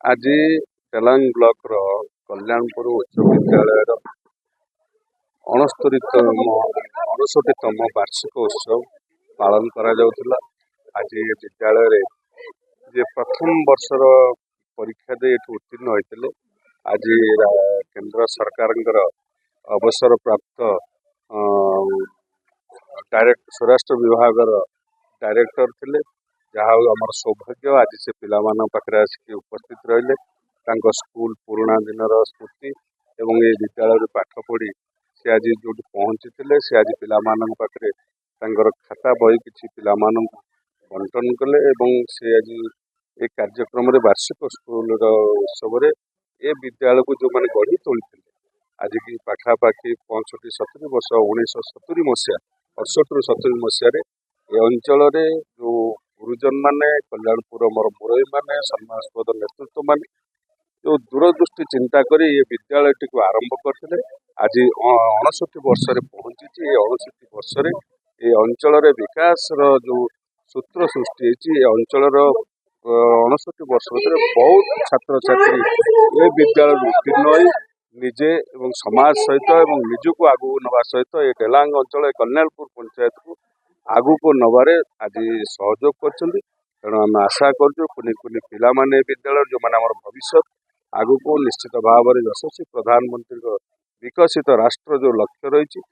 आज तेलांग ब्लॉक रो कल्याणपुर उच्च विद्यालय 69तम वार्षिक उत्सव पालन करा जाउथिला। आज विद्यालय रे जे प्रथम वर्षर परीक्षा दे उत्तीर्ण होते आज केंद्र सरकार अवसर प्राप्त स्वराष्ट्र विभाग डायरेक्टर थिले जहाँ आम सौभाग्य आज से पिला पाखे आसिक उपस्थित रहिले स्कूल पुराणा दिन स्मृति एवं ये विद्यालय पाठ पढ़ी सी आज जो पहुँची थे सी आज पिला पाखे खाता बही किसी पिला बंटन कले से आज ये कार्यक्रम वार्षिक स्कूल उत्सव ये विद्यालय को जो मैंने गढ़ी तोली आज की पाखापाखि 65-70 वर्ष 1970 मसीहा 68-70 मसीह ये अंचल जो गुरुजन माने कल्याणपुर मोर मुरई माने सम्मानास्पद नेतृत्व माने जो दूरदृष्टि चिंता करी ये विद्यालय टी आरंभ करते आज 69 वर्ष पहुंची। ये 69 वर्ष ये अंचल विकास जो सूत्र सृष्टि ये अंचल 69 वर्ष बहुत छात्र छात्री ये विद्यालय उत्तीर्ण हो निजे एवं समाज सहित एवं निजक आगू नवा सहित ये डेलांग अंचल कल्याणपुर पंचायत को आगू को नबारे आज सहयोग कर तेणु आम आशा करूँ कुनि कुनि पिला माने विद्यालय जो मैंने भविष्य आगू को निश्चित भाव में यशस्वी प्रधानमंत्री विकसित राष्ट्र जो लक्ष्य रही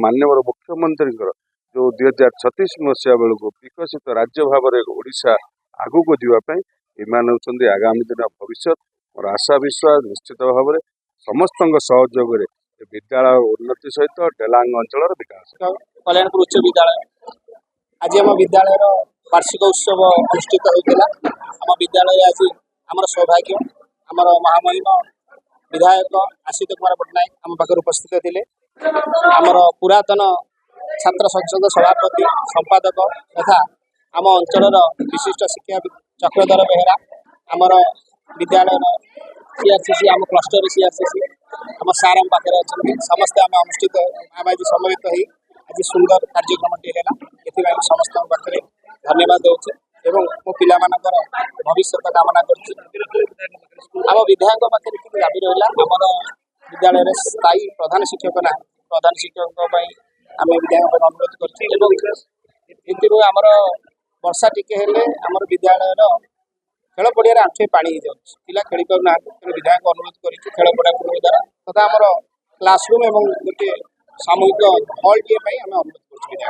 माननीय मुख्यमंत्री जो 2036 मसीहा बेलू विकसित राज्य भाव में ओडिशा आगू को जीवाई एमान होती आगामी दिन भविष्य और आशा विश्वास निश्चित भाव में समस्त सहयोग विद्यालय उन्नति सहित डेलांग अंचल विकास। कल्याणपुर उच्च विद्यालय आज आम विद्यालय वार्षिक उत्सव अनुष्ठित होता। आम विद्यालय आज आम सौभाग्य आमर महामहिम विधायक आशित कुमार पट्टनायक आम पाखे उपस्थित थे। आमर पुरातन छात्र संसद सभापति संपादक तथा आम अंचल विशिष्ट शिक्षा चक्रधर बेहेरा आमर विद्यालय सीआरसीसी आम क्लस्टर सीआरसीसी आम सार आम पाखे अच्छा समस्ते आम अनुष्ठित आम आज सम्मिलित हो आज सुंदर कार्यक्रम टे समस्त पाखे धन्यवाद दूचे एवं मो पिला भविष्य कामना करम विधायक पाखे दाबी रहा आमर विद्यालय स्थायी प्रधान शिक्षक ना प्रधान शिक्षक आम विधायक अनुरोध कर आमर वर्षा टिके आमर विद्यालय खेल पड़िया आंठे पानी पिला खेली पाना तेणु विधायक अनुरोध कर खेल पड़ा द्वारा तथा आमर क्लासरूम एवं गोटे सामूहिक हल टे आम अनुरोध कर।